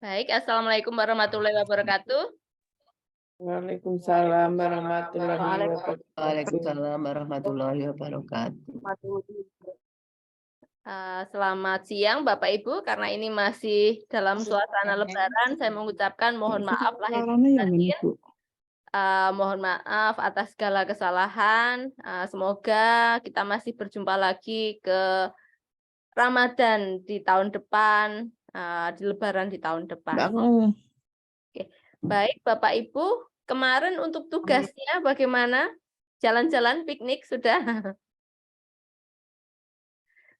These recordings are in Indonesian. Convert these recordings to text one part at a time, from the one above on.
Baik, Assalamualaikum warahmatullahi wabarakatuh. Waalaikumsalam warahmatullahi wabarakatuh. Waalaikumsalam warahmatullahi wabarakatuh. Selamat siang Bapak Ibu, karena ini masih dalam suasana Lebaran, saya mengucapkan mohon maaf lahir dan batin. Mohon maaf atas segala kesalahan. Semoga kita masih berjumpa lagi ke Ramadan di tahun depan, di Lebaran di tahun depan. Oke. Baik Bapak Ibu, kemarin untuk tugasnya bagaimana? Jalan-jalan piknik sudah?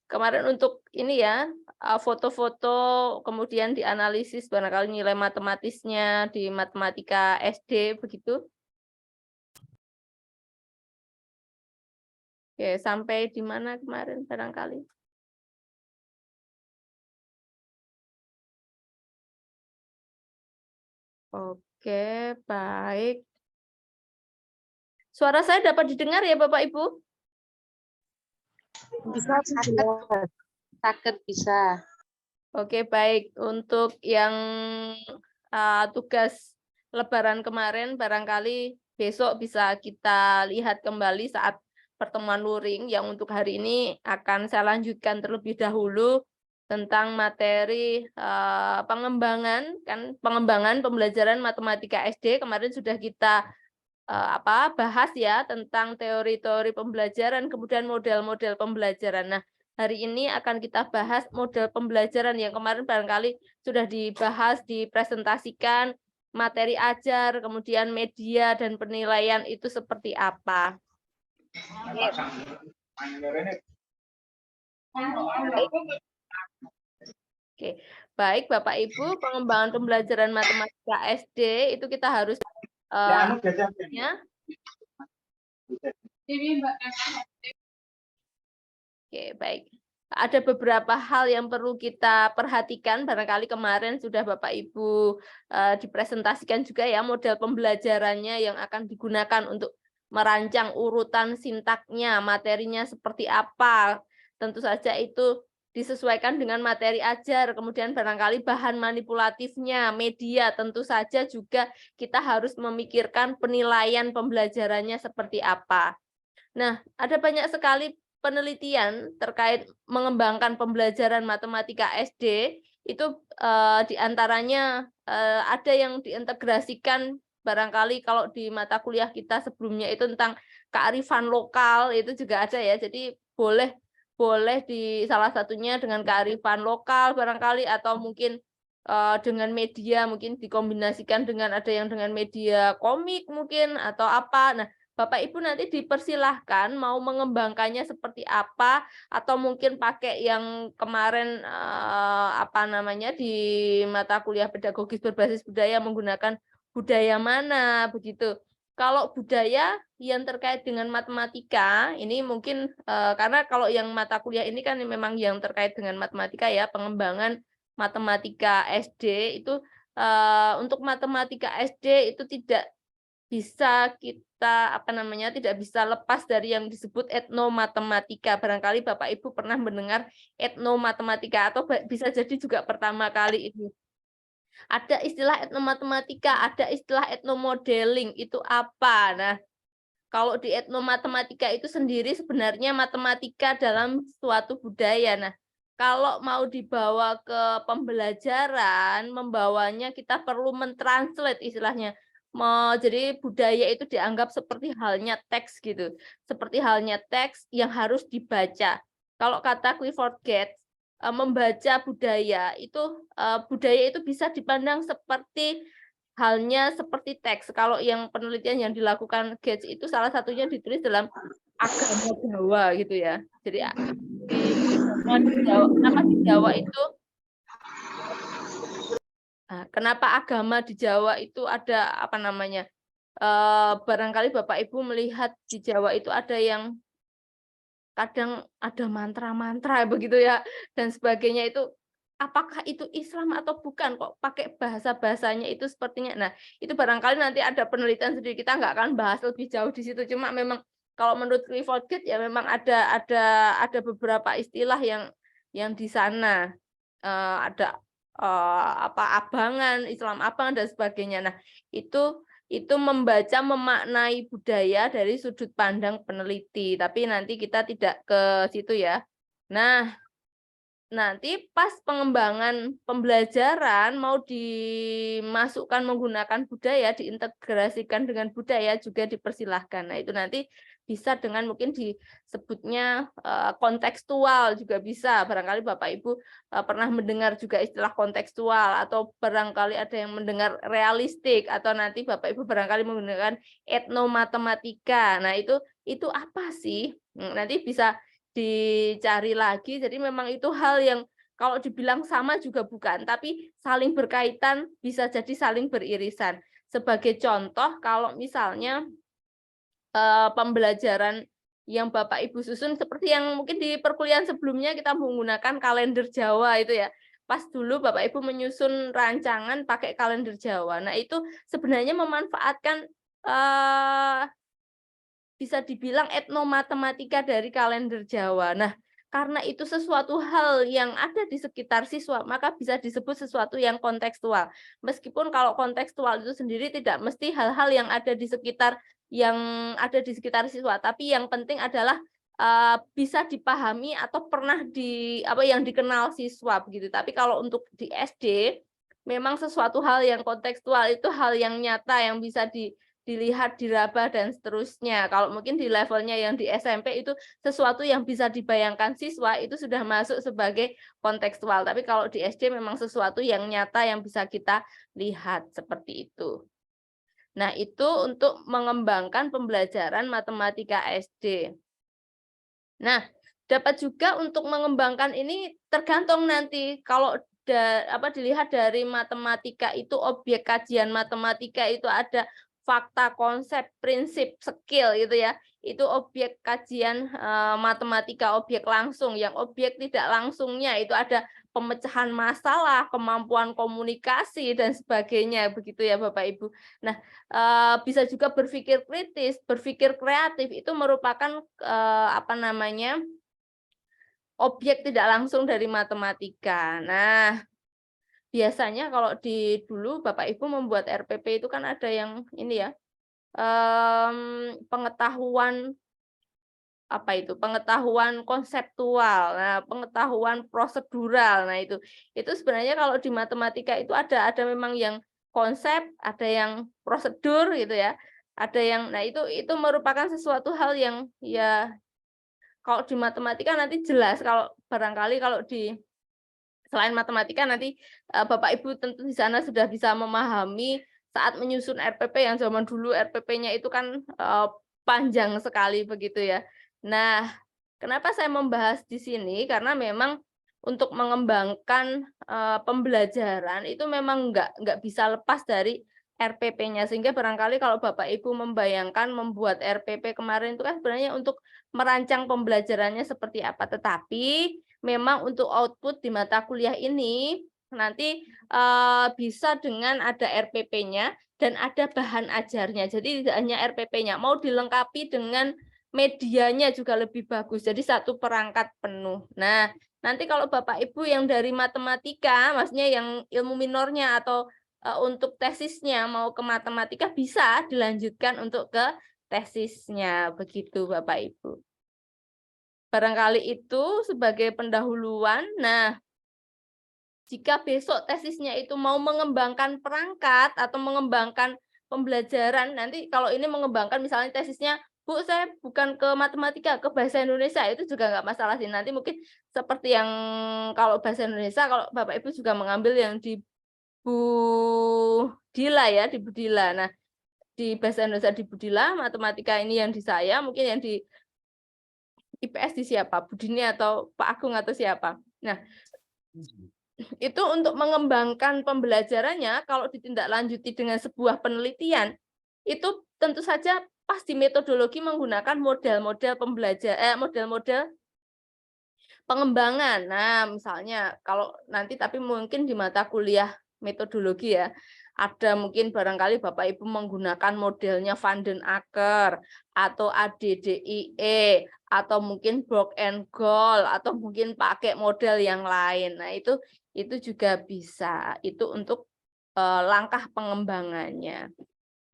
Kemarin untuk ini ya, foto-foto, kemudian dianalisis barangkali nilai matematisnya di matematika SD, begitu? Oke, sampai di mana kemarin barangkali? Oke, baik. Suara saya dapat didengar ya Bapak Ibu? Bisa, sakit bisa. Oke, baik. Untuk yang tugas Lebaran kemarin, barangkali besok bisa kita lihat kembali saat pertemuan luring yang untuk hari ini akan saya lanjutkan terlebih dahulu tentang materi pengembangan pembelajaran matematika SD. Kemarin sudah kita bahas ya tentang teori-teori pembelajaran, kemudian model-model pembelajaran. Nah, hari ini akan kita bahas model pembelajaran yang kemarin barangkali sudah dibahas, dipresentasikan, materi ajar, kemudian media dan penilaian itu seperti apa. Oke, baik Bapak Ibu, pengembangan pembelajaran matematika SD itu kita harus Oke, baik. Ada beberapa hal yang perlu kita perhatikan, barangkali kemarin sudah Bapak Ibu dipresentasikan juga ya model pembelajarannya yang akan digunakan untuk merancang urutan sintaknya, materinya seperti apa. Tentu saja itu disesuaikan dengan materi ajar, kemudian barangkali bahan manipulatifnya, media, tentu saja juga kita harus memikirkan penilaian pembelajarannya seperti apa. Nah, ada banyak sekali penelitian terkait mengembangkan pembelajaran matematika SD, itu diantaranya ada yang diintegrasikan barangkali kalau di mata kuliah kita sebelumnya itu tentang kearifan lokal, itu juga ada ya, jadi boleh di salah satunya dengan kearifan lokal barangkali atau mungkin dengan media mungkin dikombinasikan dengan ada yang dengan media komik mungkin atau apa. Nah, Bapak Ibu nanti dipersilahkan mau mengembangkannya seperti apa atau mungkin pakai yang kemarin di mata kuliah pedagogis berbasis budaya menggunakan budaya mana begitu. Kalau budaya yang terkait dengan matematika ini mungkin karena kalau yang mata kuliah ini kan memang yang terkait dengan matematika ya, pengembangan matematika SD itu untuk matematika SD itu tidak bisa kita tidak bisa lepas dari yang disebut etnomatematika. Barangkali Bapak Ibu pernah mendengar etnomatematika atau bisa jadi juga pertama kali ini. Ada istilah etnomatematika, ada istilah etnomodeling, itu apa? Nah, kalau di etnomatematika itu sendiri sebenarnya matematika dalam suatu budaya. Nah, kalau mau dibawa ke pembelajaran, membawanya kita perlu mentranslate istilahnya. Jadi budaya itu dianggap seperti halnya teks gitu. Seperti halnya teks yang harus dibaca. Kalau kata Clifford Geertz, membaca budaya itu bisa dipandang seperti halnya seperti teks. Kalau yang penelitian yang dilakukan Geertz itu salah satunya ditulis dalam agama Jawa gitu ya. Jadi kenapa di Jawa itu kenapa agama di Jawa itu ada barangkali Bapak Ibu melihat di Jawa itu ada yang kadang ada mantra-mantra begitu ya dan sebagainya itu apakah itu Islam atau bukan kok pakai bahasa-bahasanya itu sepertinya. Nah, itu barangkali nanti ada penelitian sendiri, kita nggak akan bahas lebih jauh di situ. Cuma memang kalau menurut Clifford Geertz ya memang ada beberapa istilah yang di sana ada abangan, Islam abangan dan sebagainya. Nah, itu membaca memaknai budaya dari sudut pandang peneliti, tapi nanti kita tidak ke situ ya. Nah, nanti pas pengembangan pembelajaran mau dimasukkan menggunakan budaya, diintegrasikan dengan budaya juga dipersilahkan. Nah, itu nanti bisa dengan mungkin disebutnya kontekstual juga bisa. Barangkali Bapak Ibu pernah mendengar juga istilah kontekstual, atau barangkali ada yang mendengar realistik, atau nanti Bapak Ibu barangkali menggunakan etnomatematika. Nah, itu apa sih? Nanti bisa dicari lagi. Jadi memang itu hal yang kalau dibilang sama juga bukan, tapi saling berkaitan, bisa jadi saling beririsan. Sebagai contoh, kalau misalnya pembelajaran yang Bapak Ibu susun seperti yang mungkin di perkuliahan sebelumnya kita menggunakan kalender Jawa itu ya. Pas dulu Bapak Ibu menyusun rancangan pakai kalender Jawa. Nah, itu sebenarnya memanfaatkan bisa dibilang etnomatematika dari kalender Jawa. Nah, karena itu sesuatu hal yang ada di sekitar siswa, maka bisa disebut sesuatu yang kontekstual. Meskipun kalau kontekstual itu sendiri tidak mesti hal-hal yang ada di sekitar siswa, tapi yang penting adalah bisa dipahami atau pernah yang dikenal siswa begitu. Tapi kalau untuk di SD memang sesuatu hal yang kontekstual itu hal yang nyata yang bisa dilihat, diraba, dan seterusnya. Kalau mungkin di levelnya yang di SMP itu sesuatu yang bisa dibayangkan siswa itu sudah masuk sebagai kontekstual. Tapi kalau di SD memang sesuatu yang nyata yang bisa kita lihat seperti itu. Nah, itu untuk mengembangkan pembelajaran matematika SD. Nah, dapat juga untuk mengembangkan ini tergantung nanti kalau dilihat dari matematika itu objek kajian matematika itu ada fakta, konsep, prinsip, skill gitu ya. Itu objek kajian matematika objek langsung. Yang objek tidak langsungnya itu ada pemecahan masalah, kemampuan komunikasi dan sebagainya begitu ya Bapak Ibu. Nah, bisa juga berpikir kritis, berpikir kreatif itu merupakan objek tidak langsung dari matematika. Nah, biasanya kalau dulu Bapak Ibu membuat RPP itu kan ada yang ini ya, pengetahuan pengetahuan konseptual, nah pengetahuan prosedural. Nah, itu sebenarnya kalau di matematika itu ada memang yang konsep, ada yang prosedur gitu ya. Ada yang itu merupakan sesuatu hal yang ya kalau di matematika nanti jelas, kalau barangkali kalau selain matematika nanti Bapak Ibu tentu di sana sudah bisa memahami saat menyusun RPP yang zaman dulu RPP-nya itu kan panjang sekali begitu ya. Nah, kenapa saya membahas di sini? Karena memang untuk mengembangkan pembelajaran itu memang nggak bisa lepas dari RPP-nya, sehingga barangkali kalau Bapak Ibu membayangkan membuat RPP kemarin itu kan sebenarnya untuk merancang pembelajarannya seperti apa, tetapi memang untuk output di mata kuliah ini nanti bisa dengan ada RPP-nya dan ada bahan ajarnya. Jadi tidak hanya RPP-nya, mau dilengkapi dengan medianya juga lebih bagus. Jadi satu perangkat penuh. Nah, nanti kalau Bapak Ibu yang dari matematika, maksudnya yang ilmu minornya atau untuk tesisnya mau ke matematika bisa dilanjutkan untuk ke tesisnya. Begitu Bapak Ibu. Barangkali itu sebagai pendahuluan. Nah, jika besok tesisnya itu mau mengembangkan perangkat atau mengembangkan pembelajaran, nanti kalau ini mengembangkan misalnya tesisnya, Bu, saya bukan ke matematika, ke bahasa Indonesia, itu juga nggak masalah sih. Nanti mungkin seperti yang kalau bahasa Indonesia, kalau Bapak Ibu juga mengambil yang di Budila ya, di Budila. Nah, di bahasa Indonesia di Budila, matematika ini yang di saya, mungkin yang di IPS di siapa? Budini atau Pak Agung atau siapa? Nah, itu untuk mengembangkan pembelajarannya, kalau ditindaklanjuti dengan sebuah penelitian, itu tentu saja pasti metodologi menggunakan model-model model-model pengembangan. Nah, misalnya kalau nanti tapi mungkin di mata kuliah metodologi ya, ada mungkin barangkali Bapak Ibu menggunakan modelnya Van den Akker atau ADDIE atau mungkin Borg and Gold atau mungkin pakai model yang lain. Nah, itu itu juga bisa. Itu untuk langkah pengembangannya.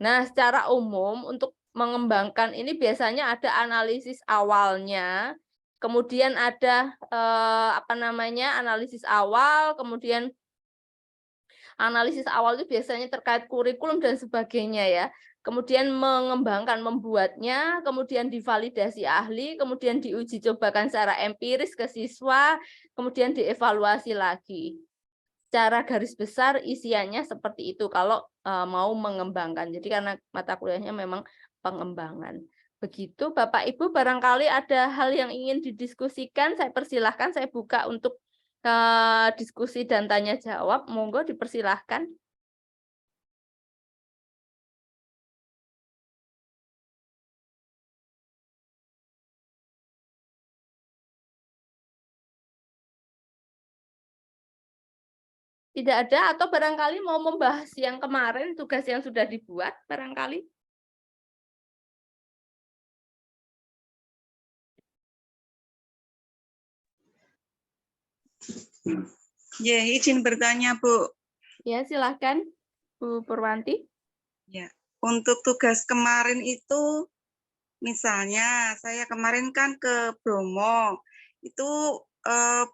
Nah, secara umum untuk mengembangkan ini biasanya ada analisis awalnya, kemudian ada analisis awal, kemudian analisis awal itu biasanya terkait kurikulum dan sebagainya ya. Kemudian mengembangkan, membuatnya, kemudian divalidasi ahli, kemudian diuji cobakan secara empiris ke siswa, kemudian dievaluasi lagi. Secara garis besar isiannya seperti itu kalau mau mengembangkan. Jadi karena mata kuliahnya memang pengembangan. Begitu Bapak Ibu, barangkali ada hal yang ingin didiskusikan, saya persilahkan, saya buka untuk diskusi dan tanya jawab. Monggo dipersilahkan. Tidak ada, atau barangkali mau membahas yang kemarin, tugas yang sudah dibuat, barangkali. Ya, izin bertanya, Bu. Ya, silahkan, Bu Purwanti. Ya, untuk tugas kemarin itu, misalnya saya kemarin kan ke Bromo, itu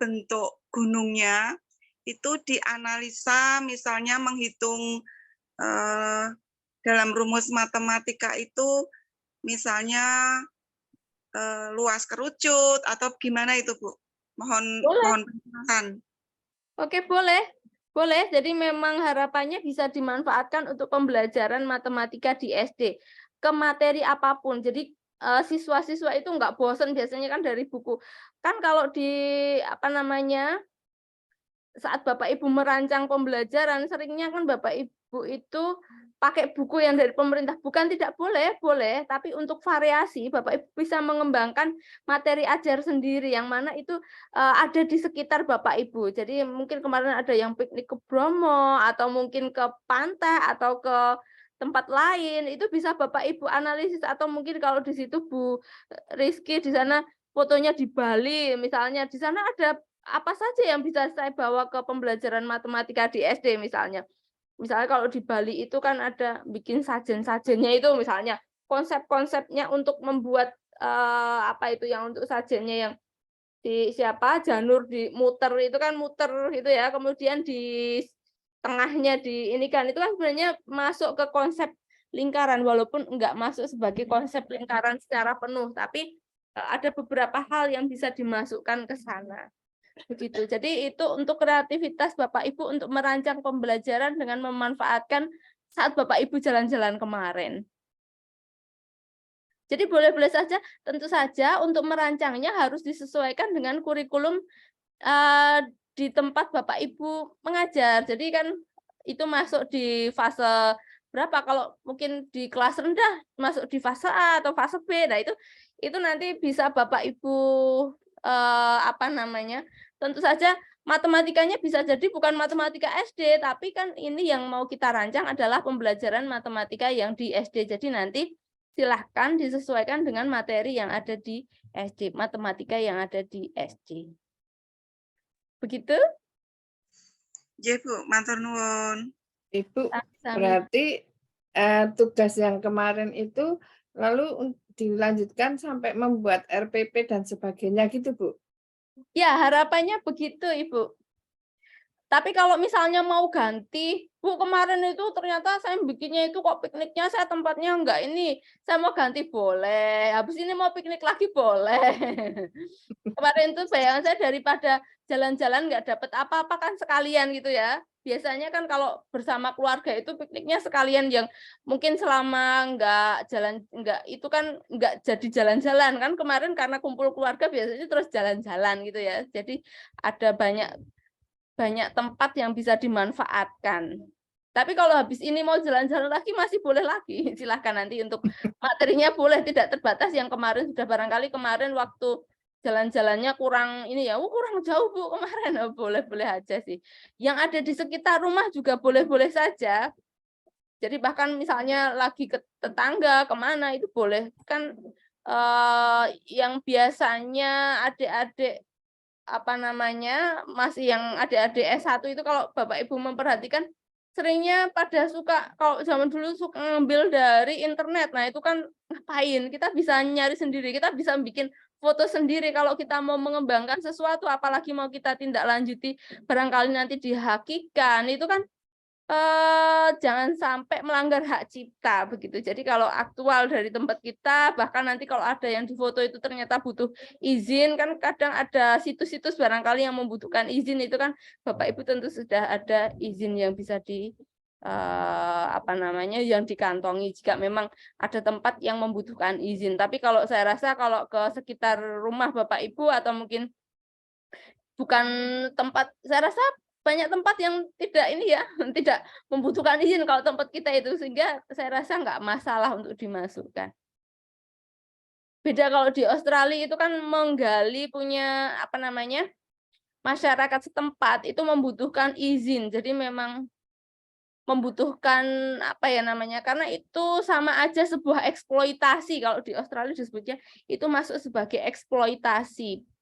bentuk gunungnya itu dianalisa, misalnya menghitung dalam rumus matematika itu, misalnya luas kerucut atau gimana itu, Bu? Mohon penjelasan. Oke, boleh. Boleh, jadi memang harapannya bisa dimanfaatkan untuk pembelajaran matematika di SD. Ke materi apapun. Jadi siswa-siswa itu nggak bosan biasanya kan dari buku. Kan kalau di saat Bapak Ibu merancang pembelajaran, seringnya kan Bapak Ibu itu pakai buku yang dari pemerintah. Bukan tidak boleh, boleh. Tapi untuk variasi, Bapak Ibu bisa mengembangkan materi ajar sendiri, yang mana itu ada di sekitar Bapak Ibu. Jadi mungkin kemarin ada yang piknik ke Bromo, atau mungkin ke pantai, atau ke tempat lain. Itu bisa Bapak Ibu analisis, atau mungkin kalau di situ Bu Rizky, di sana fotonya di Bali, misalnya. Di sana ada apa saja yang bisa saya bawa ke pembelajaran matematika di SD misalnya. Misalnya kalau di Bali itu kan ada bikin sajen-sajennya itu misalnya. Konsep-konsepnya untuk membuat apa itu yang untuk sajennya yang di janur di muter itu kan muter itu ya, kemudian di tengahnya di ini kan itu kan sebenarnya masuk ke konsep lingkaran walaupun enggak masuk sebagai konsep lingkaran secara penuh, tapi ada beberapa hal yang bisa dimasukkan ke sana. Begitu. Jadi itu untuk kreativitas Bapak Ibu untuk merancang pembelajaran dengan memanfaatkan saat Bapak Ibu jalan-jalan kemarin. Jadi boleh-boleh saja, tentu saja untuk merancangnya harus disesuaikan dengan kurikulum di tempat Bapak Ibu mengajar. Jadi kan itu masuk di fase berapa, kalau mungkin di kelas rendah masuk di fase A atau fase B. Nah, itu nanti bisa Bapak Ibu tentu saja matematikanya bisa jadi bukan matematika SD, tapi kan ini yang mau kita rancang adalah pembelajaran matematika yang di SD. Jadi nanti silahkan disesuaikan dengan materi yang ada di SD, matematika yang ada di SD. Begitu? Ya, Bu, matur nuwun. Ibu, berarti tugas yang kemarin itu lalu dilanjutkan sampai membuat RPP dan sebagainya gitu, Bu? Ya, harapannya begitu, Ibu. Tapi kalau misalnya mau ganti, Bu, kemarin itu ternyata saya bikinnya itu kok pikniknya saya tempatnya enggak ini, saya mau ganti boleh, habis ini mau piknik lagi boleh. Kemarin itu bayangan saya daripada jalan-jalan nggak dapat apa-apa kan sekalian gitu ya. Biasanya kan kalau bersama keluarga itu pikniknya sekalian yang mungkin selama nggak itu kan nggak jadi jalan-jalan kan, kemarin karena kumpul keluarga biasanya terus jalan-jalan gitu ya. Jadi ada banyak tempat yang bisa dimanfaatkan. Tapi kalau habis ini mau jalan-jalan lagi masih boleh lagi. Silahkan nanti untuk materinya boleh tidak terbatas, yang kemarin sudah barangkali kemarin waktu jalan-jalannya kurang ini ya, kurang jauh Bu kemarin, boleh-boleh aja sih. Yang ada di sekitar rumah juga boleh-boleh saja. Jadi bahkan misalnya lagi ke tetangga kemana itu boleh kan, yang biasanya adik-adik apa namanya, masih yang adik-adik S1 itu kalau Bapak Ibu memperhatikan seringnya pada suka, kalau zaman dulu suka ngambil dari internet. Nah, itu kan ngapain? Kita bisa nyari sendiri, kita bisa bikin foto sendiri kalau kita mau mengembangkan sesuatu, apalagi mau kita tindak lanjuti barangkali nanti dihakikan. Itu kan jangan sampai melanggar hak cipta begitu. Jadi kalau aktual dari tempat kita, bahkan nanti kalau ada yang difoto itu ternyata butuh izin, kan kadang ada situs-situs barangkali yang membutuhkan izin, itu kan Bapak Ibu tentu sudah ada izin yang bisa apa namanya, yang dikantongi jika memang ada tempat yang membutuhkan izin. Tapi kalau saya rasa kalau ke sekitar rumah Bapak Ibu atau mungkin bukan tempat, saya rasa banyak tempat yang tidak ini ya, tidak membutuhkan izin kalau tempat kita itu, sehingga saya rasa nggak masalah untuk dimasukkan. Beda kalau di Australia itu kan menggali punya apa namanya, masyarakat setempat itu membutuhkan izin, jadi memang membutuhkan apa ya namanya, karena itu sama aja sebuah eksploitasi. Kalau di Australia disebutnya itu masuk sebagai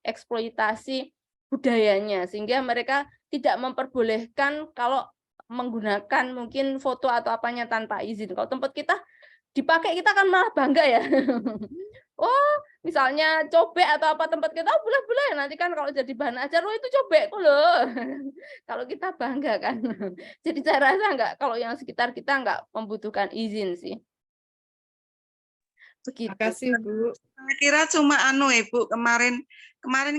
eksploitasi budayanya, sehingga mereka tidak memperbolehkan kalau menggunakan mungkin foto atau apanya tanpa izin. Kalau tempat kita dipakai, kita kan malah bangga ya. Oh, misalnya cobek atau apa tempat kita, oh, boleh-boleh. Nanti kan kalau jadi bahan ajar, oh itu cobekku loh. Kalau kita bangga kan. Jadi saya rasa enggak, kalau yang sekitar kita enggak membutuhkan izin sih. Begitu. Makasih Bu. Saya kira cuma Ibu, kemarin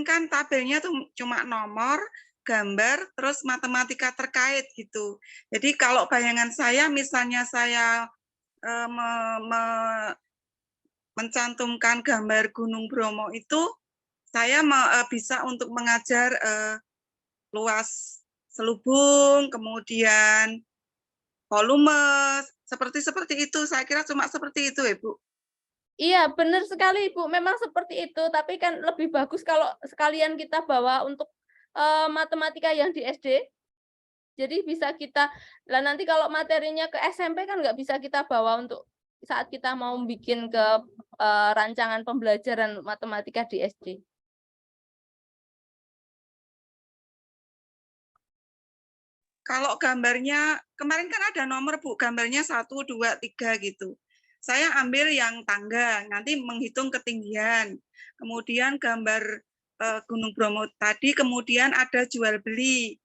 kan tabelnya tuh cuma nomor, gambar, terus matematika terkait gitu. Jadi kalau bayangan saya, misalnya saya mencantumkan gambar Gunung Bromo itu, saya bisa untuk mengajar luas selubung, kemudian volume, seperti itu. Saya kira cuma seperti itu, Ibu. Iya, benar sekali Ibu. Memang seperti itu. Tapi kan lebih bagus kalau sekalian kita bawa untuk matematika yang di SD. Jadi bisa kita, lah nanti kalau materinya ke SMP kan nggak bisa kita bawa untuk saat kita mau bikin ke rancangan pembelajaran matematika di SD. Kalau gambarnya, kemarin kan ada nomor Bu, gambarnya 1, 2, 3 gitu. Saya ambil yang tangga, nanti menghitung ketinggian. Kemudian gambar Gunung Bromo tadi, kemudian ada jual beli.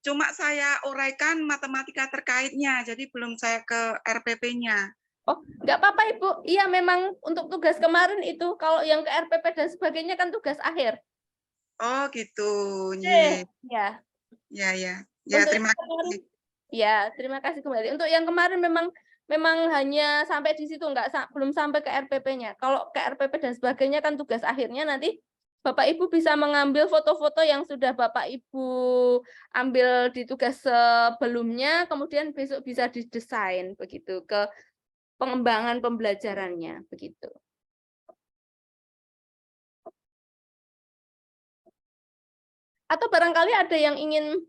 Cuma saya uraikan matematika terkaitnya, jadi belum saya ke RPP-nya. Oh, nggak apa-apa Ibu. Iya, memang untuk tugas kemarin itu, kalau yang ke RPP dan sebagainya kan tugas akhir. Oh gitu. Ya. Ya, Untuk terima kasih. kasih. Ya, terima kasih kembali. Untuk yang kemarin memang hanya sampai di situ, belum sampai ke RPP-nya. Kalau ke RPP dan sebagainya kan tugas akhirnya nanti Bapak Ibu bisa mengambil foto-foto yang sudah Bapak Ibu ambil di tugas sebelumnya, kemudian besok bisa didesain begitu ke pengembangan pembelajarannya begitu. Atau barangkali ada yang ingin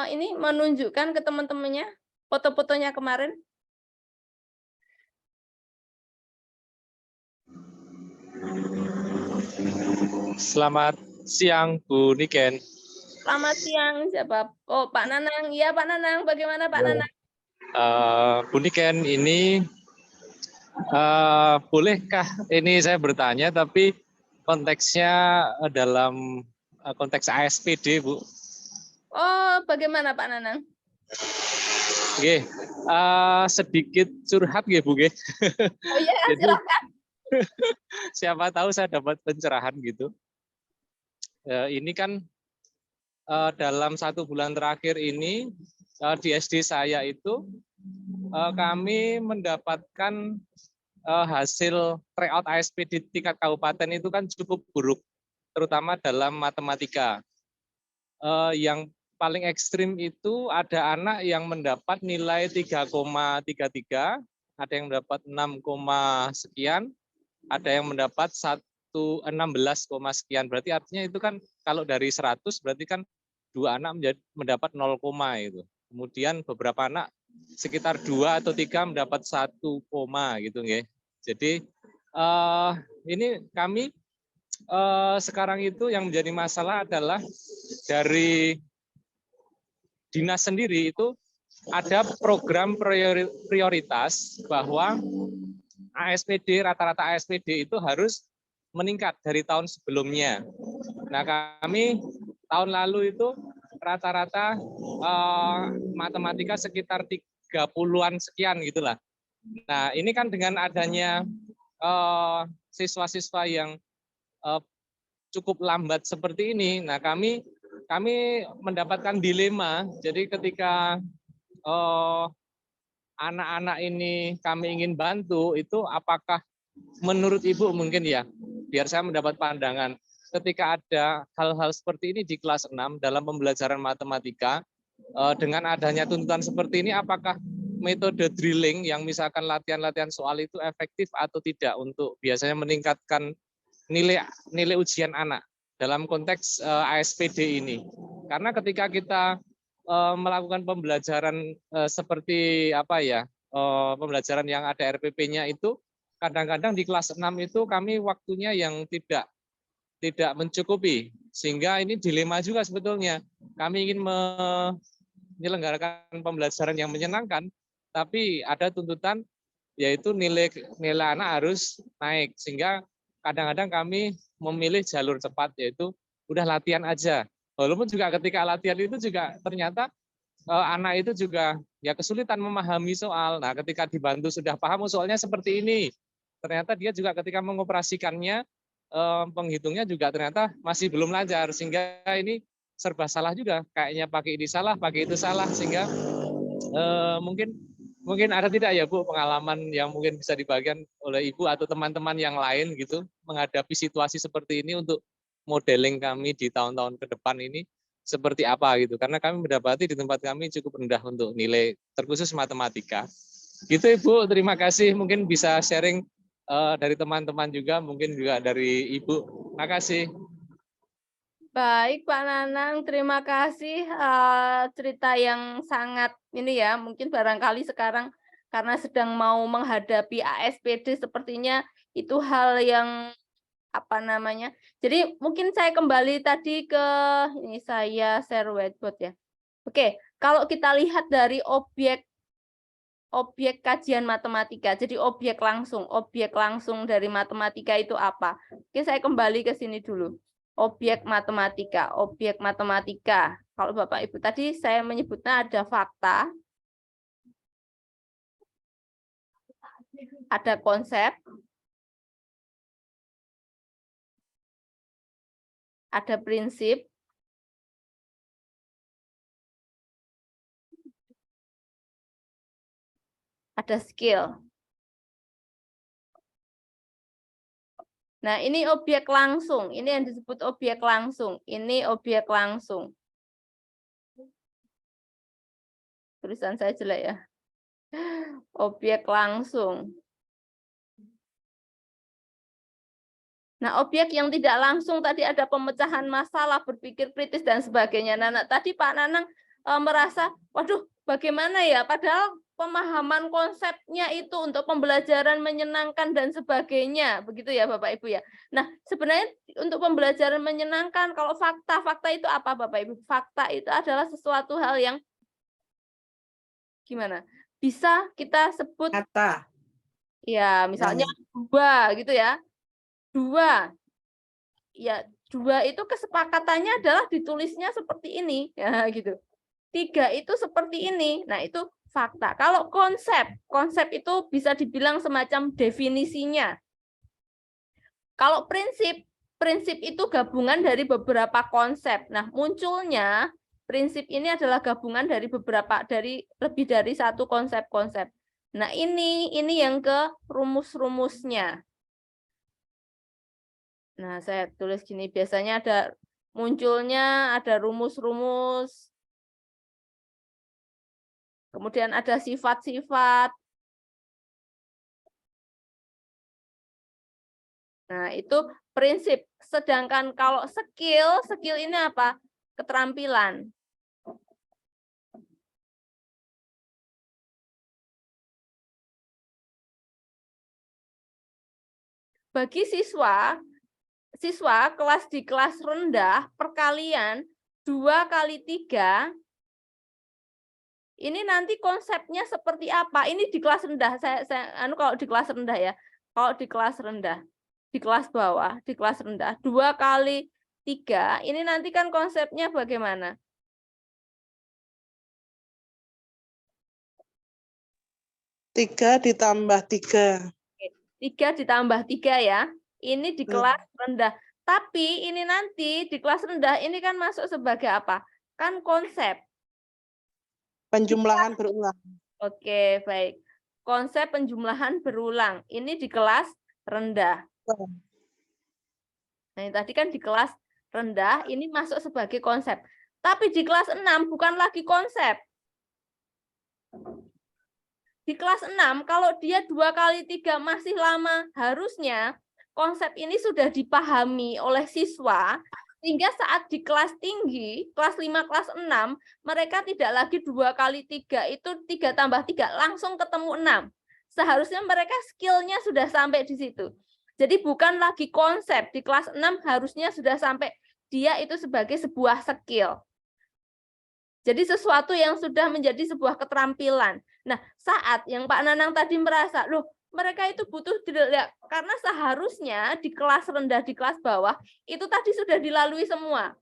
ini menunjukkan ke teman-temannya foto-fotonya kemarin. Selamat siang, Bu Niken. Selamat siang, siapa? Oh, Pak Nanang. Iya, Pak Nanang. Bagaimana, Pak Nanang? Bu Niken, ini bolehkah ini saya bertanya, tapi konteksnya dalam konteks ASPD, Bu? Oh, bagaimana, Pak Nanang? Oke, sedikit curhat, Bu. Oh iya, silakan. Siapa tahu saya dapat pencerahan gitu. Ini kan dalam 1 bulan terakhir ini di SD saya itu kami mendapatkan hasil tryout ASP di tingkat kabupaten itu kan cukup buruk, terutama dalam matematika. Yang paling ekstrim itu ada anak yang mendapat nilai 3,33, ada yang mendapat 6, sekian, ada yang mendapat 16, sekian. Berarti artinya itu kan kalau dari 100 berarti kan 2 anak mendapat 0, itu. Kemudian beberapa anak sekitar 2 atau 3 mendapat 1, gitu nggih. Jadi ini kami sekarang itu yang menjadi masalah adalah dari dinas sendiri itu ada program prioritas bahwa ASPD, rata-rata ASPD itu harus meningkat dari tahun sebelumnya. Nah, kami tahun lalu itu rata-rata matematika sekitar 30-an sekian gitulah. Nah, ini kan dengan adanya siswa-siswa yang cukup lambat seperti ini, nah kami mendapatkan dilema. Jadi ketika anak-anak ini kami ingin bantu, itu apakah menurut Ibu mungkin ya, biar saya mendapat pandangan, ketika ada hal-hal seperti ini di kelas 6 dalam pembelajaran matematika, dengan adanya tuntutan seperti ini, apakah metode drilling yang misalkan latihan-latihan soal itu efektif atau tidak untuk biasanya meningkatkan nilai ujian anak dalam konteks ASPD ini? Karena ketika kita melakukan pembelajaran seperti apa ya, pembelajaran yang ada RPP-nya itu, kadang-kadang di kelas 6 itu kami waktunya yang tidak mencukupi, sehingga ini dilema juga sebetulnya. Kami ingin menyelenggarakan pembelajaran yang menyenangkan, tapi ada tuntutan yaitu nilai anak harus naik, sehingga kadang-kadang kami memilih jalur cepat, yaitu udah latihan aja. Walaupun juga ketika latihan itu juga ternyata anak itu juga ya kesulitan memahami soal. Nah, ketika dibantu sudah paham soalnya seperti ini, ternyata dia juga ketika mengoperasikannya, penghitungnya juga ternyata masih belum lancar, sehingga ini serba salah juga. Kayaknya pakai ini salah, pakai itu salah, sehingga mungkin ada tidak ya Bu pengalaman yang mungkin bisa dibagikan oleh Ibu atau teman-teman yang lain gitu menghadapi situasi seperti ini untuk modeling kami di tahun-tahun ke depan ini seperti apa gitu, karena kami mendapati di tempat kami cukup rendah untuk nilai terkhusus matematika. Gitu Ibu, terima kasih. Mungkin bisa sharing dari teman-teman juga, mungkin juga dari Ibu. Terima kasih. Baik Pak Nanang, terima kasih cerita yang sangat ini ya, mungkin barangkali sekarang karena sedang mau menghadapi ASPD sepertinya itu hal yang apa namanya. Jadi mungkin saya kembali tadi ke ini, saya share whiteboard ya. Oke, kalau kita lihat dari objek kajian matematika, jadi objek langsung dari matematika itu apa? Oke, saya kembali ke sini dulu. Objek matematika. Kalau Bapak Ibu tadi saya menyebutnya ada fakta, ada konsep, ada prinsip, ada skill. Nah, ini objek langsung. Ini yang disebut objek langsung. Ini objek langsung. Tulisan saya jelek ya. Objek langsung. Nah, objek yang tidak langsung tadi ada pemecahan masalah, berpikir kritis, dan sebagainya. Nah, tadi Pak Nanang merasa, waduh, bagaimana ya? Padahal pemahaman konsepnya itu untuk pembelajaran menyenangkan dan sebagainya. Begitu ya Bapak Ibu ya. Nah, sebenarnya untuk pembelajaran menyenangkan, kalau fakta itu apa Bapak Ibu? Fakta itu adalah sesuatu hal yang gimana? Bisa kita sebut Kata. ya, misalnya 2 gitu ya. 2. Ya, 2 itu kesepakatannya adalah ditulisnya seperti ini, ya gitu. 3 itu seperti ini. Nah, itu fakta. Kalau konsep itu bisa dibilang semacam definisinya. Kalau prinsip itu gabungan dari beberapa konsep. Nah, munculnya prinsip ini adalah gabungan dari lebih dari satu konsep-konsep. Nah, ini yang ke rumus-rumusnya. Nah, saya tulis gini, biasanya munculnya ada rumus-rumus, kemudian ada sifat-sifat. Nah, itu prinsip. Sedangkan kalau skill ini apa? Keterampilan. Bagi siswa siswa kelas di kelas rendah perkalian 2 kali 3, ini nanti konsepnya seperti apa? Ini di kelas rendah. Kalau di kelas rendah ya. Kalau di kelas rendah, di kelas bawah, di kelas rendah 2 kali 3, ini nanti kan konsepnya bagaimana? 3 ditambah 3. 3 ditambah 3 ya. Ini di kelas rendah. Tapi ini nanti di kelas rendah ini kan masuk sebagai apa? Kan konsep. Penjumlahan berulang. Oke, baik. Konsep penjumlahan berulang. Ini di kelas rendah. Nah, ini tadi kan di kelas rendah, ini masuk sebagai konsep. Tapi di kelas 6 bukan lagi konsep. Di kelas 6, kalau dia 2 kali 3 masih lama, harusnya konsep ini sudah dipahami oleh siswa, sehingga saat di kelas tinggi, kelas 5, kelas 6, mereka tidak lagi 2 kali 3, itu 3 tambah 3, langsung ketemu 6. Seharusnya mereka skillnya sudah sampai di situ. Jadi bukan lagi konsep, di kelas 6 harusnya sudah sampai dia itu sebagai sebuah skill. Jadi sesuatu yang sudah menjadi sebuah keterampilan. Nah, saat yang Pak Nanang tadi merasa, loh mereka itu butuh drill ya, karena seharusnya di kelas rendah, di kelas bawah, itu tadi sudah dilalui semua.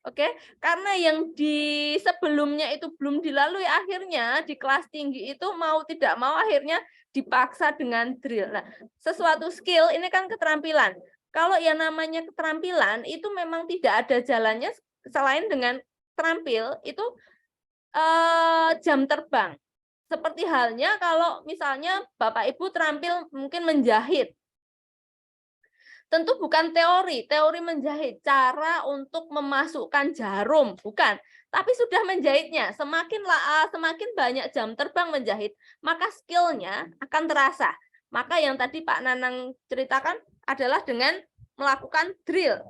Oke, karena yang di sebelumnya itu belum dilalui, akhirnya di kelas tinggi itu mau tidak mau akhirnya dipaksa dengan drill. Nah, sesuatu skill ini kan keterampilan. Kalau yang namanya keterampilan itu memang tidak ada jalannya selain dengan terampil, itu jam terbang. Seperti halnya kalau misalnya Bapak Ibu terampil mungkin menjahit. Tentu bukan teori menjahit, cara untuk memasukkan jarum, bukan. Tapi sudah menjahitnya, semakin banyak jam terbang menjahit, maka skillnya akan terasa. Maka yang tadi Pak Nanang ceritakan adalah dengan melakukan drill.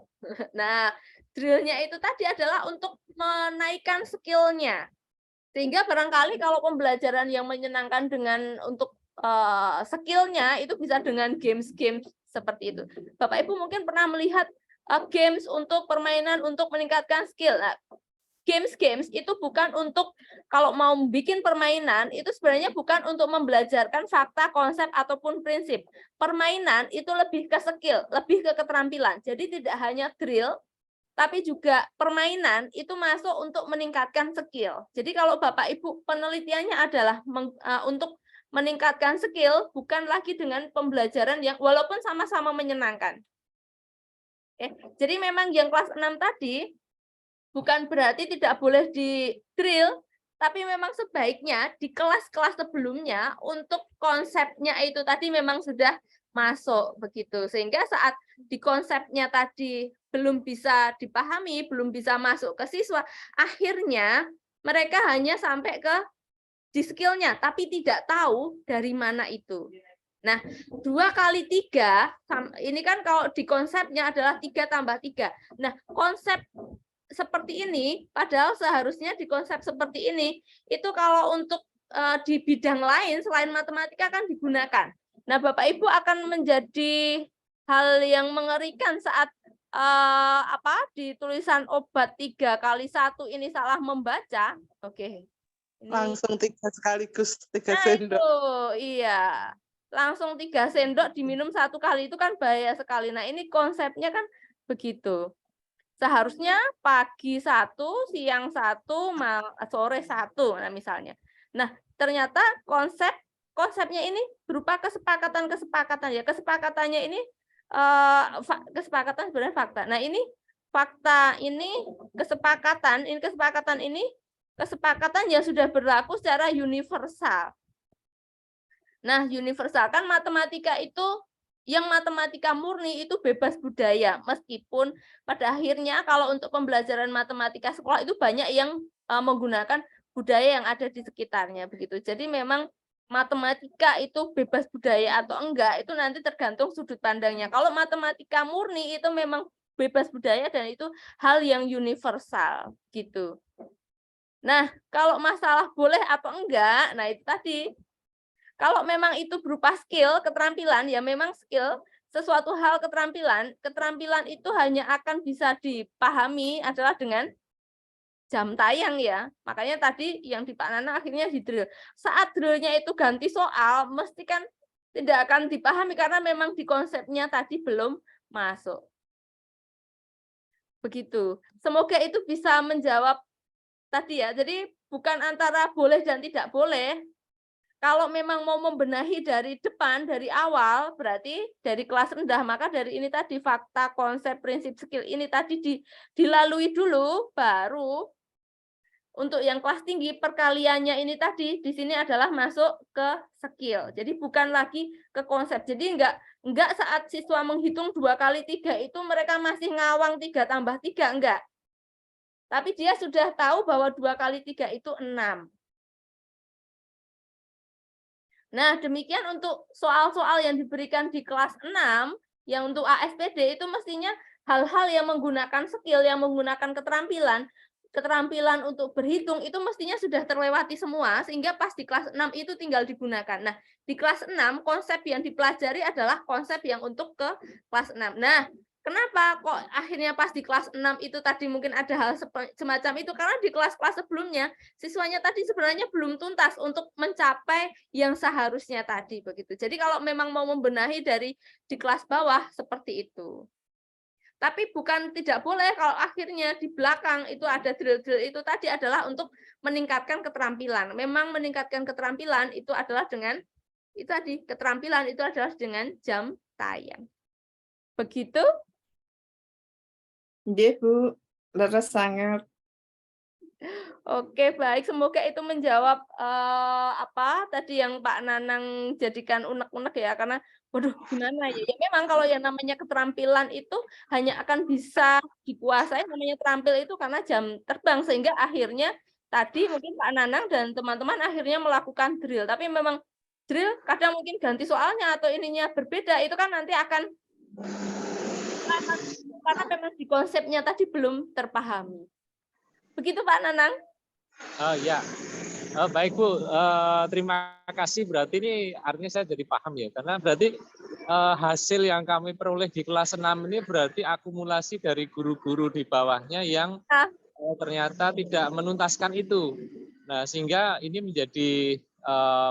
Nah, drillnya itu tadi adalah untuk menaikkan skillnya. Sehingga barangkali kalau pembelajaran yang menyenangkan dengan untuk skillnya itu bisa dengan games-games seperti itu. Bapak Ibu mungkin pernah melihat games untuk permainan untuk meningkatkan skill. Nah, games-games itu bukan untuk kalau mau bikin permainan itu sebenarnya bukan untuk membelajarkan fakta, konsep ataupun prinsip. Permainan itu lebih ke skill, lebih ke keterampilan. Jadi tidak hanya drill, tapi juga permainan itu masuk untuk meningkatkan skill. Jadi kalau Bapak Ibu penelitiannya adalah untuk meningkatkan skill, bukan lagi dengan pembelajaran yang walaupun sama-sama menyenangkan. Jadi memang yang kelas 6 tadi bukan berarti tidak boleh di drill, tapi memang sebaiknya di kelas-kelas sebelumnya untuk konsepnya itu tadi memang sudah masuk begitu. Sehingga saat di konsepnya tadi belum bisa dipahami, belum bisa masuk ke siswa, akhirnya mereka hanya sampai ke di skillnya, tapi tidak tahu dari mana itu. Nah, 2 kali 3, ini kan kalau di konsepnya adalah 3 tambah 3. Nah, konsep seperti ini, padahal seharusnya di konsep seperti ini, itu kalau untuk di bidang lain selain matematika kan digunakan. Nah, Bapak Ibu akan menjadi hal yang mengerikan saat di tulisan obat 3 kali 1 ini salah membaca. Oke. Ini. Langsung 3 sekaligus, 3 nah, sendok. Itu, iya. Langsung 3 sendok diminum 1 kali itu kan bahaya sekali. Nah, ini konsepnya kan begitu. Seharusnya pagi 1, siang 1, sore 1, nah misalnya. Nah, ternyata konsepnya ini berupa kesepakatan ya. Kesepakatannya ini kesepakatan sebenarnya fakta. Nah, ini fakta, ini kesepakatan yang sudah berlaku secara universal. Nah, universal kan matematika itu yang matematika murni itu bebas budaya, meskipun pada akhirnya kalau untuk pembelajaran matematika sekolah itu banyak yang menggunakan budaya yang ada di sekitarnya begitu. Jadi memang matematika itu bebas budaya atau enggak itu nanti tergantung sudut pandangnya. Kalau matematika murni itu memang bebas budaya dan itu hal yang universal gitu. Nah, kalau masalah boleh atau enggak, nah itu tadi. Kalau memang itu berupa skill, keterampilan, ya memang skill, sesuatu hal keterampilan itu hanya akan bisa dipahami adalah dengan jam tayang ya. Makanya tadi yang di Pak Nana akhirnya di drill. Saat drillnya itu ganti soal, mesti kan tidak akan dipahami karena memang di konsepnya tadi belum masuk. Begitu. Semoga itu bisa menjawab tadi ya. Jadi bukan antara boleh dan tidak boleh. Kalau memang mau membenahi dari depan, dari awal, berarti dari kelas rendah, maka dari ini tadi fakta, konsep, prinsip, skill ini tadi dilalui dulu, baru untuk yang kelas tinggi perkaliannya ini tadi di sini adalah masuk ke skill. Jadi bukan lagi ke konsep. Jadi enggak saat siswa menghitung 2 kali 3 itu mereka masih ngawang 3 tambah 3, enggak. Tapi dia sudah tahu bahwa 2 kali 3 itu 6. Nah, demikian untuk soal-soal yang diberikan di kelas 6, yang untuk ASPD itu mestinya hal-hal yang menggunakan skill, yang menggunakan keterampilan untuk berhitung itu mestinya sudah terlewati semua, sehingga pas di kelas 6 itu tinggal digunakan. Nah, di kelas 6 konsep yang dipelajari adalah konsep yang untuk ke kelas 6. Nah, kenapa kok akhirnya pas di kelas 6 itu tadi mungkin ada hal semacam itu? Karena di kelas-kelas sebelumnya, siswanya tadi sebenarnya belum tuntas untuk mencapai yang seharusnya tadi. Begitu. Jadi kalau memang mau membenahi dari di kelas bawah, seperti itu. Tapi bukan tidak boleh kalau akhirnya di belakang itu ada drill-drill itu tadi adalah untuk meningkatkan keterampilan. Memang meningkatkan keterampilan itu adalah dengan, itu tadi, keterampilan itu adalah dengan jam tayang. Begitu? Nggih, Bu. Leres sangat. Oke, baik. Semoga itu menjawab apa tadi yang Pak Nanang jadikan unek-unek ya. Karena, waduh, gimana ya? Ya memang kalau yang namanya keterampilan itu hanya akan bisa dikuasai namanya terampil itu karena jam terbang. Sehingga akhirnya tadi mungkin Pak Nanang dan teman-teman akhirnya melakukan drill. Tapi memang drill kadang mungkin ganti soalnya atau ininya berbeda. Itu kan nanti akan karena memang di konsepnya tadi belum terpahami. Begitu Pak Nanang? Ya, baik Bu. Terima kasih. Berarti ini artinya saya jadi paham ya, karena berarti hasil yang kami peroleh di kelas 6 ini berarti akumulasi dari guru-guru di bawahnya yang ternyata tidak menuntaskan itu. Nah, sehingga ini menjadi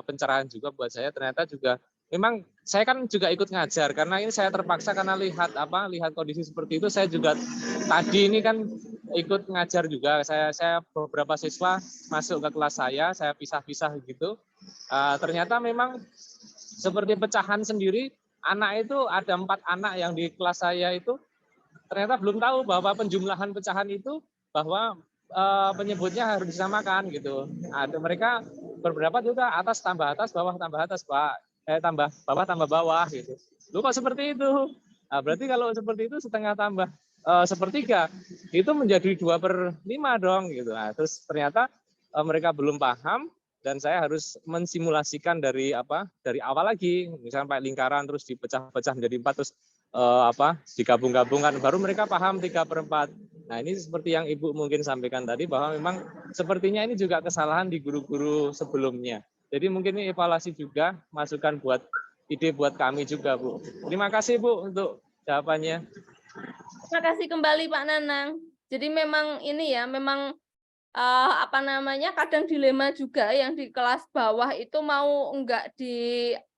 pencerahan juga buat saya. Ternyata juga memang saya kan juga ikut ngajar karena ini saya terpaksa karena lihat kondisi seperti itu. Saya juga tadi ini kan ikut ngajar juga. Saya beberapa siswa masuk ke kelas saya pisah-pisah gitu. Ternyata memang seperti pecahan sendiri. Anak itu ada 4 anak yang di kelas saya itu ternyata belum tahu bahwa penjumlahan pecahan itu bahwa penyebutnya harus disamakan gitu. Ada mereka beberapa juga atas tambah atas, bawah tambah atas, Pak. Tambah bawah tambah bawah gitu. Lu kok seperti itu? Nah, berarti kalau seperti itu setengah tambah sepertiga itu menjadi 2/5 dong gitu. Nah, terus ternyata mereka belum paham dan saya harus mensimulasikan dari awal lagi, misalnya pakai lingkaran terus dipecah-pecah menjadi 4 terus digabung-gabungkan baru mereka paham 3/4. Nah, ini seperti yang Ibu mungkin sampaikan tadi bahwa memang sepertinya ini juga kesalahan di guru-guru sebelumnya. Jadi mungkin ini evaluasi juga, masukan buat ide buat kami juga, Bu. Terima kasih, Bu, untuk jawabannya. Terima kasih kembali, Pak Nanang. Jadi memang ini ya, memang kadang dilema juga yang di kelas bawah itu mau enggak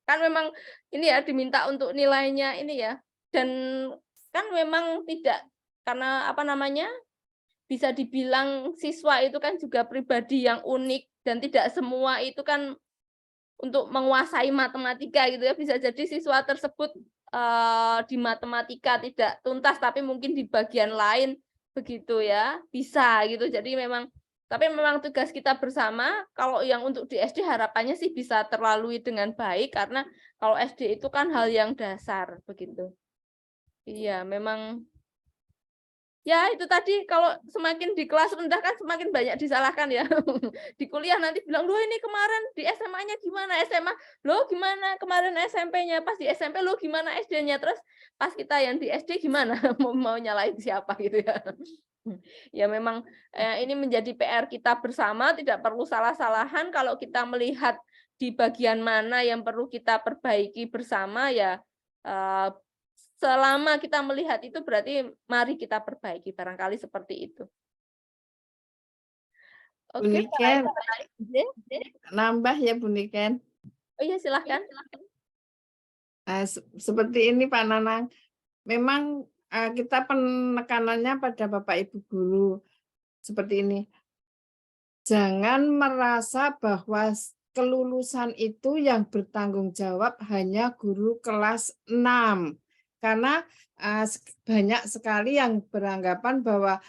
kan memang ini ya diminta untuk nilainya ini ya. Dan kan memang tidak, karena bisa dibilang siswa itu kan juga pribadi yang unik dan tidak semua itu kan untuk menguasai matematika gitu ya. Bisa jadi siswa tersebut di matematika tidak tuntas tapi mungkin di bagian lain begitu ya, bisa gitu. Jadi memang tugas kita bersama kalau yang untuk di SD harapannya sih bisa terlalui dengan baik karena kalau SD itu kan hal yang dasar begitu. Iya, memang ya itu tadi kalau semakin di kelas rendah kan semakin banyak disalahkan ya. Di kuliah nanti bilang, "Loh ini kemarin di SMA-nya gimana? SMA, loh gimana kemarin SMP-nya? Pas di SMP loh gimana SD-nya?" Terus pas kita yang di SD gimana? mau nyalain siapa gitu ya. Ya memang ini menjadi PR kita bersama, tidak perlu salah-salahan kalau kita melihat di bagian mana yang perlu kita perbaiki bersama ya selama kita melihat itu berarti mari kita perbaiki, barangkali seperti itu. Bu Oke, Niken, baik. nambah ya Bu Niken. Oh iya, silahkan. Seperti ini Pak Nanang, memang kita penekanannya pada Bapak Ibu guru seperti ini. Jangan merasa bahwa kelulusan itu yang bertanggung jawab hanya guru kelas 6. Karena banyak sekali yang beranggapan bahwa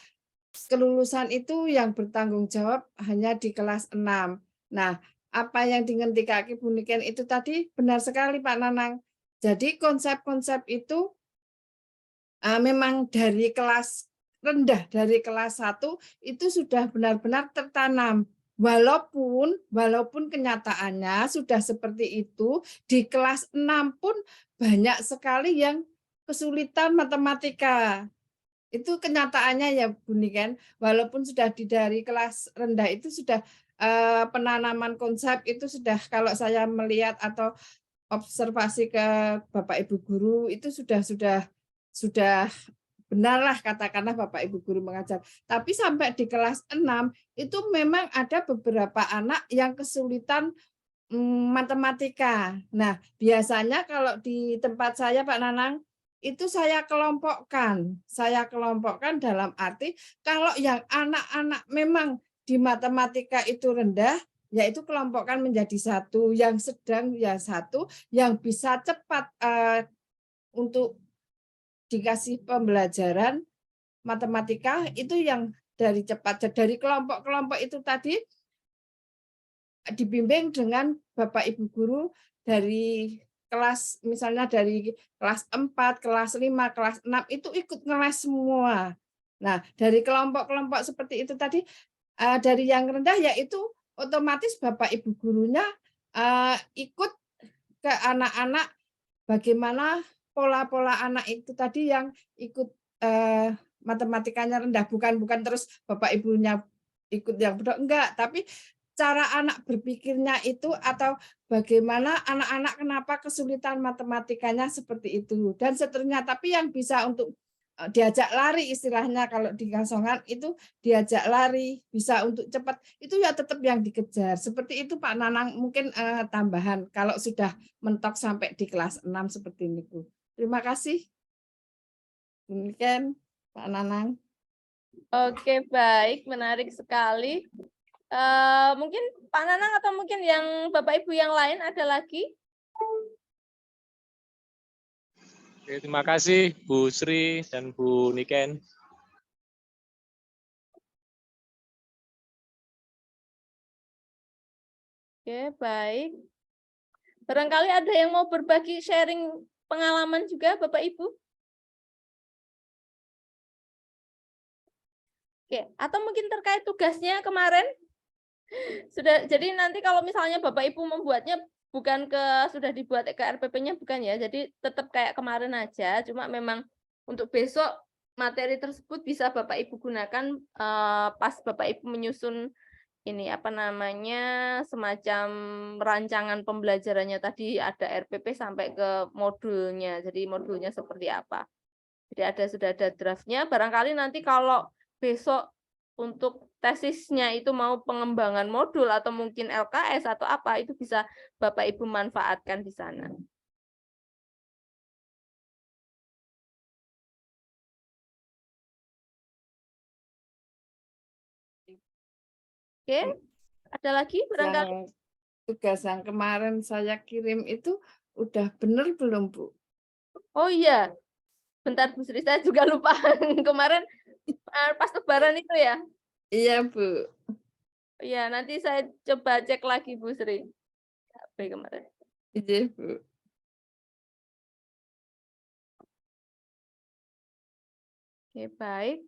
kelulusan itu yang bertanggung jawab hanya di kelas 6. Nah, apa yang dingentikake Bu Niken itu tadi benar sekali Pak Nanang. Jadi konsep-konsep itu memang dari kelas rendah, dari kelas 1 itu sudah benar-benar tertanam. Walaupun kenyataannya sudah seperti itu, di kelas 6 pun banyak sekali yang kesulitan matematika. Itu kenyataannya ya Bu Niken, walaupun sudah dari kelas rendah itu sudah penanaman konsep itu sudah, kalau saya melihat atau observasi ke Bapak Ibu guru itu sudah benarlah katakanlah Bapak Ibu guru mengajar. Tapi sampai di kelas 6 itu memang ada beberapa anak yang kesulitan matematika. Nah, biasanya kalau di tempat saya Pak Nanang itu saya kelompokkan dalam arti kalau yang anak-anak memang di matematika itu rendah, yaitu kelompokkan menjadi satu, yang sedang ya satu, yang bisa cepat untuk dikasih pembelajaran matematika itu yang dari cepat. Dari kelompok-kelompok itu tadi dibimbing dengan Bapak Ibu guru dari kelas, misalnya dari kelas 4, kelas 5, kelas 6 itu ikut ngeles semua. Nah, dari kelompok-kelompok seperti itu tadi, dari yang rendah yaitu otomatis Bapak Ibu gurunya ikut ke anak-anak bagaimana pola-pola anak itu tadi yang ikut matematikanya rendah, bukan terus Bapak Ibunya ikut yang bodoh, enggak, tapi cara anak berpikirnya itu atau bagaimana anak-anak kenapa kesulitan matematikanya seperti itu dan seterusnya. Tapi yang bisa untuk diajak lari istilahnya kalau di Kasongan itu diajak lari, bisa untuk cepat, itu ya tetap yang dikejar. Seperti itu Pak Nanang, mungkin tambahan kalau sudah mentok sampai di kelas 6 seperti ini Bu. Terima kasih. Demikian Pak Nanang. Oke, baik, menarik sekali. Mungkin Pak Nanang atau mungkin yang Bapak Ibu yang lain ada lagi? Oke, terima kasih Bu Sri dan Bu Niken. Oke, baik. Barangkali ada yang mau berbagi sharing pengalaman juga Bapak Ibu? Oke, atau mungkin terkait tugasnya kemarin? Sudah, jadi nanti kalau misalnya Bapak Ibu membuatnya bukan sudah dibuat ke RPP-nya bukan ya, jadi tetap kayak kemarin aja, cuma memang untuk besok materi tersebut bisa Bapak Ibu gunakan pas Bapak Ibu menyusun ini apa namanya semacam rancangan pembelajarannya tadi, ada RPP sampai ke modulnya, jadi modulnya seperti apa. Jadi sudah ada draftnya, barangkali nanti kalau besok untuk tesisnya itu mau pengembangan modul atau mungkin LKS atau apa, itu bisa Bapak Ibu manfaatkan di sana. Oke, ada lagi barangkali? Tugas yang kemarin saya kirim itu udah bener belum Bu? Oh iya, bentar Bu Sri, saya juga lupa kemarin pas Lebaran itu ya. Iya Bu. Iya, nanti saya coba cek lagi Bu Sri. Apa kemarin? Iya Bu. Oke, baik.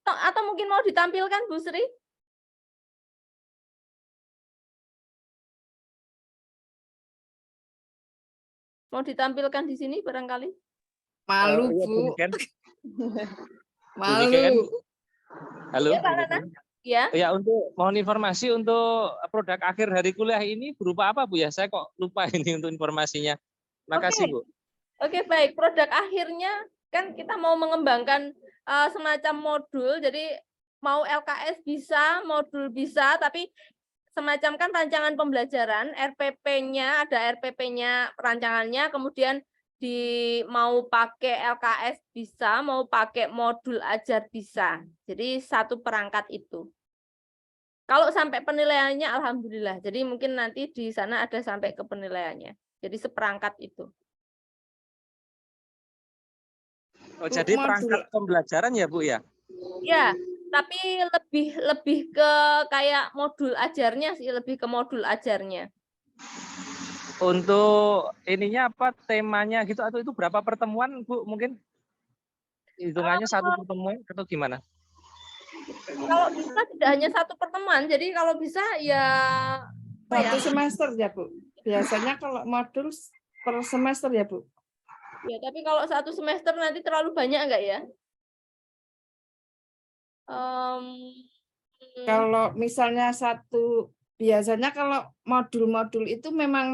Atau mungkin mau ditampilkan Bu Sri? Mau ditampilkan di sini barangkali? Malu Iya, Bu. Niken. Malu. Niken. Halo. Ya, Pak Nana. Ya. Ya, untuk mohon informasi untuk produk akhir hari kuliah ini berupa apa Bu ya? Saya kok lupa ini untuk informasinya. Terima kasih Bu. Oke, baik. Produk akhirnya kan kita mau mengembangkan semacam modul, jadi mau LKS bisa, modul bisa, tapi semacam kan rancangan pembelajaran, RPP-nya, ada RPP-nya rancangannya, kemudian mau pakai LKS bisa, mau pakai modul ajar bisa. Jadi satu perangkat itu. Kalau sampai penilaiannya, alhamdulillah. Jadi mungkin nanti di sana ada sampai ke penilaiannya. Jadi seperangkat itu. Oh, Bu, jadi modul perangkat pembelajaran ya, Bu ya? Ya, tapi lebih ke kayak modul ajarnya sih, lebih ke modul ajarnya. Untuk ininya apa, temanya gitu, atau itu berapa pertemuan, Bu, mungkin? Hitungannya satu pertemuan atau gimana? Kalau bisa tidak hanya satu pertemuan, jadi kalau bisa ya satu semester ya Bu. Biasanya kalau modul per semester ya Bu. ya, tapi kalau satu semester nanti terlalu banyak enggak ya? Kalau misalnya biasanya kalau modul-modul itu memang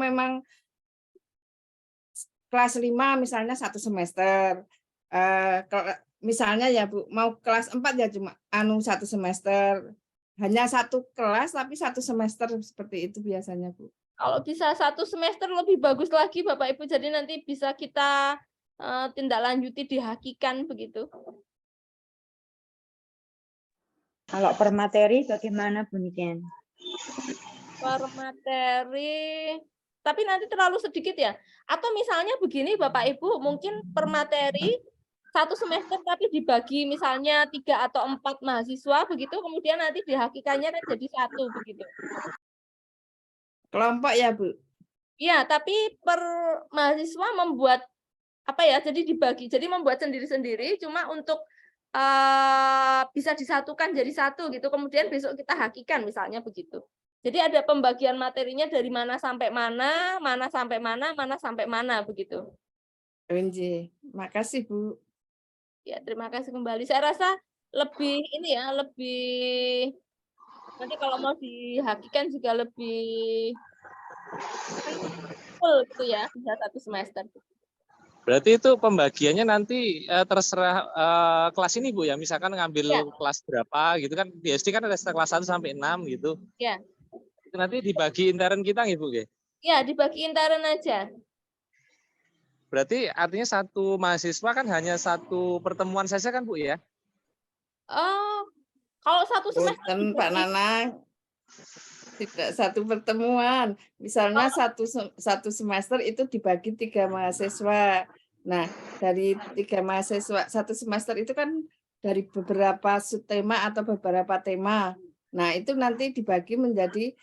kelas 5 misalnya satu semester. Misalnya ya Bu, mau kelas 4 ya cuma satu semester. Hanya satu kelas tapi satu semester seperti itu biasanya Bu. Kalau bisa satu semester lebih bagus lagi Bapak Ibu, jadi nanti bisa kita tindak lanjuti dihakikan begitu. Kalau per materi bagaimana Bu Niken? Per materi, tapi nanti terlalu sedikit ya. Atau misalnya begini Bapak Ibu, mungkin per materi satu semester tapi dibagi misalnya 3 atau 4 mahasiswa begitu, kemudian nanti dihakikannya kan jadi satu begitu. Kelompok ya Bu? Iya, tapi per mahasiswa membuat apa ya? Jadi dibagi, jadi membuat sendiri-sendiri, cuma untuk bisa disatukan jadi satu gitu. Kemudian besok kita hakikan misalnya begitu. Jadi ada pembagian materinya dari mana sampai mana, mana sampai mana, mana sampai mana begitu. Makasih Bu. Ya, terima kasih kembali. Saya rasa lebih ini ya, lebih nanti kalau mau dihakikan juga lebih full gitu ya, bisa satu semester. Berarti itu pembagiannya nanti terserah kelas ini Bu ya, misalkan ngambil Ya. kelas berapa gitu kan, di SD kan ada kelas 1 sampai 6 gitu. Ya. Itu nanti dibagi intern kita nggih Bu ya? Ya, dibagi intern aja. Berarti artinya satu mahasiswa kan hanya satu pertemuan saja kan Bu ya? Oh, kalau satu semester Pak Nanang, tidak satu pertemuan. Misalnya satu semester itu dibagi 3 mahasiswa. Nah, dari 3 mahasiswa satu semester itu kan dari beberapa subtema atau beberapa tema. Nah, itu nanti dibagi menjadi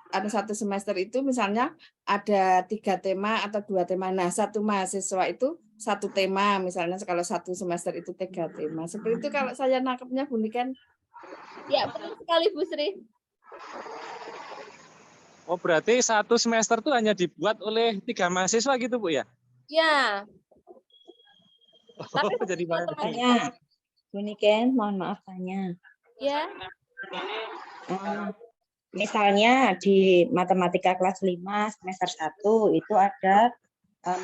ada satu semester itu misalnya ada 3 tema atau 2 tema. Nah, satu mahasiswa itu satu tema, misalnya kalau satu semester itu 3 tema. Seperti itu kalau saya nangkepnya Bu Niken. Ya, betul sekali Bu Sri. Oh, berarti satu semester itu hanya dibuat oleh 3 mahasiswa gitu Bu ya? Ya. Tapi jadi Tanya, Bu Niken, mohon maaf tanya. ya. Misalnya di matematika kelas 5 semester 1 itu ada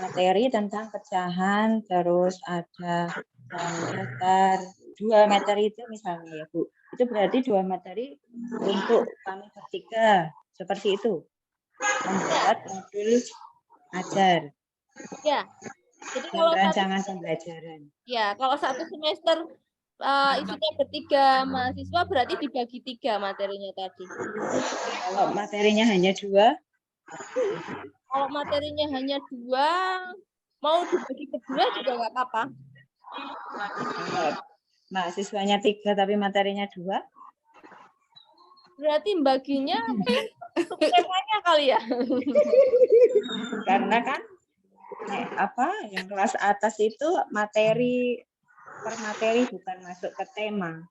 materi tentang pecahan, terus ada datar, 2 materi itu misalnya ya Bu. Itu berarti 2 materi untuk kami bertiga, seperti itu. Membuat modul ajar. Ya. Jadi kalau rancangan pembelajaran. Ya, kalau satu semester isinya bertiga mahasiswa berarti dibagi 3 materinya tadi. Kalau materinya hanya 2? Kalau materinya hanya 2, mau dibagi kedua juga nggak apa-apa. Mahasiswanya 3 tapi materinya 2? Berarti baginya temanya kali ya. Karena kan yang kelas atas itu materi per materi bukan masuk ke tema.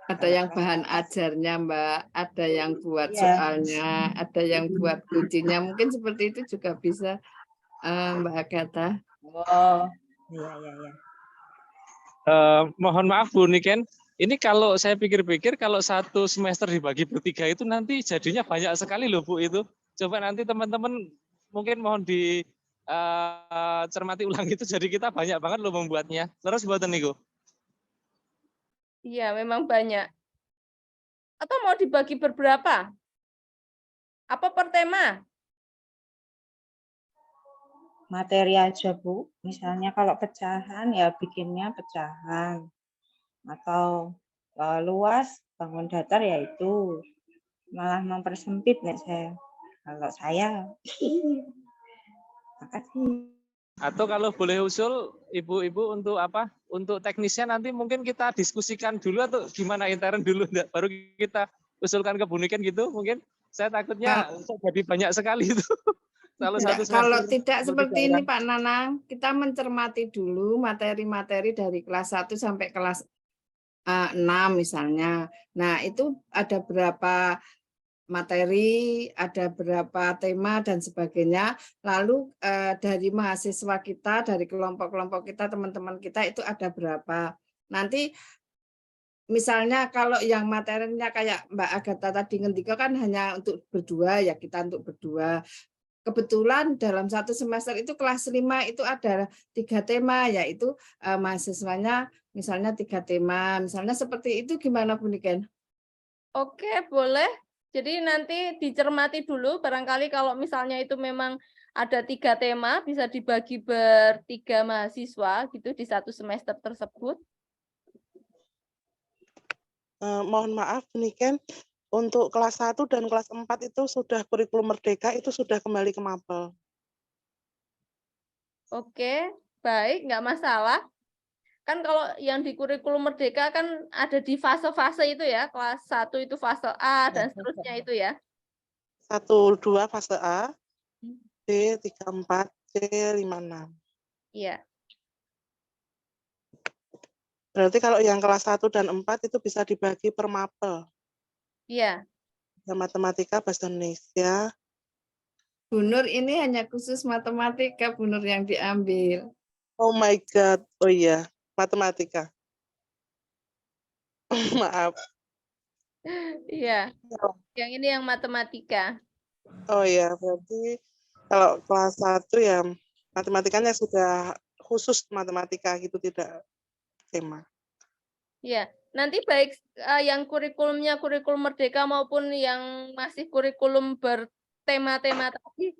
Ada yang bahan ajarnya Mbak, ada yang buat soalnya, ada yang buat kuncinya, mungkin seperti itu juga bisa Mbak Agatha. Oh, iya. Mohon maaf Bu Niken, ini kalau saya pikir-pikir kalau satu semester dibagi bertiga itu nanti jadinya banyak sekali loh Bu itu. Coba nanti teman-teman mungkin mohon cermati ulang itu jadi kita banyak banget loh membuatnya. Terus buatan niku. Iya, memang banyak. Atau mau dibagi berberapa? Apa per tema? Materi aja, Bu. Misalnya kalau pecahan ya bikinnya pecahan. Atau luas, bangun datar ya itu. Malah mempersempit nih saya. Kalau saya. Makasih. Atau kalau boleh usul ibu-ibu untuk apa? Untuk teknisnya nanti mungkin kita diskusikan dulu atau gimana intern dulu, enggak? Baru kita usulkan ke Bu Niken gitu mungkin. Saya takutnya jadi banyak sekali itu. Kalau Kalau tidak seperti ini Pak Nanang, kita mencermati dulu materi-materi dari kelas 1 sampai kelas 6 misalnya. Nah, itu ada berapa materi, ada berapa tema dan sebagainya. Lalu dari mahasiswa kita, dari kelompok-kelompok kita, teman-teman kita itu ada berapa. Nanti misalnya kalau yang materinya kayak Mbak Agatha tadi ngendika kan hanya untuk berdua, ya kita untuk berdua. Kebetulan dalam satu semester itu kelas 5 itu ada 3 tema, yaitu mahasiswanya misalnya 3 tema. Misalnya seperti itu gimana Bu Niken? Oke, boleh. Jadi nanti dicermati dulu, barangkali kalau misalnya itu memang ada 3 tema, bisa dibagi ber-3 mahasiswa gitu di satu semester tersebut. Mohon maaf, Bu Niken, untuk kelas 1 dan kelas 4 itu sudah kurikulum merdeka, itu sudah kembali ke mapel. Oke, baik, nggak masalah. Kan kalau yang di kurikulum merdeka kan ada di fase-fase itu ya, kelas 1 itu fase A dan seterusnya itu ya. 1, 2 fase A, B, 3, 4, C, 5, 6. Iya. Berarti kalau yang kelas 1 dan 4 itu bisa dibagi per mapel. Iya. Ya, matematika, bahasa Indonesia. Bu Nur ini hanya khusus matematika, Bu Nur yang diambil. Oh my God, oh iya, matematika. Maaf. Iya. Yang ini yang matematika. Oh iya, berarti kalau kelas 1 ya matematikanya sudah khusus matematika gitu, tidak tema. Iya. Nanti baik yang kurikulumnya kurikulum merdeka maupun yang masih kurikulum bertema-tema tadi,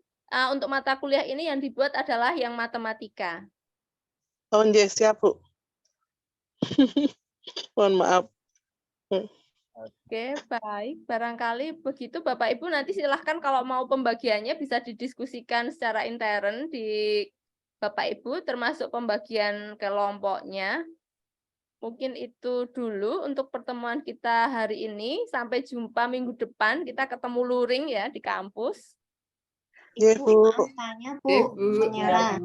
untuk mata kuliah ini yang dibuat adalah yang matematika. Oh iya, siap Bu. Mohon maaf. Oke, baik. Barangkali begitu Bapak Ibu nanti silahkan kalau mau pembagiannya bisa didiskusikan secara intern di Bapak Ibu, termasuk pembagian kelompoknya. Mungkin itu dulu untuk pertemuan kita hari ini. Sampai jumpa minggu depan. Kita ketemu luring ya di kampus. Iya, Bu. Tanya Bu, Menyala.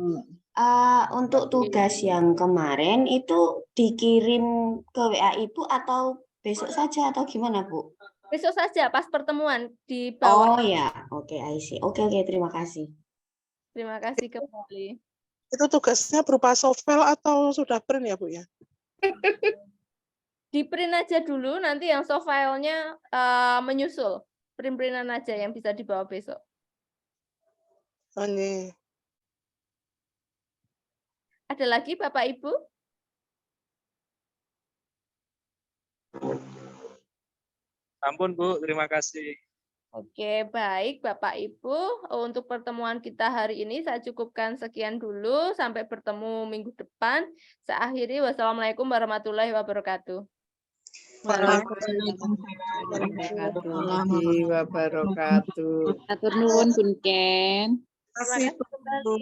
Untuk tugas yang kemarin itu dikirim ke WA Ibu atau besok saja atau gimana Bu? Besok saja pas pertemuan di bawah. Oh ya, oke, I see. Oke, terima kasih. Terima kasih kembali. Itu tugasnya berupa softfile atau sudah print ya Bu ya? Di print aja dulu, nanti yang soft file-nya menyusul. Print-printan aja yang bisa dibawa besok. Oh nih. Ada lagi Bapak Ibu? Ampun Bu, terima kasih. Oke, baik Bapak Ibu. Untuk pertemuan kita hari ini saya cukupkan sekian dulu. Sampai bertemu minggu depan. Saya akhiri. Wassalamualaikum warahmatullahi wabarakatuh. Waalaikumsalam warahmatullahi wabarakatuh. Atur nuwun, Bu Niken. Terima kasih kembali.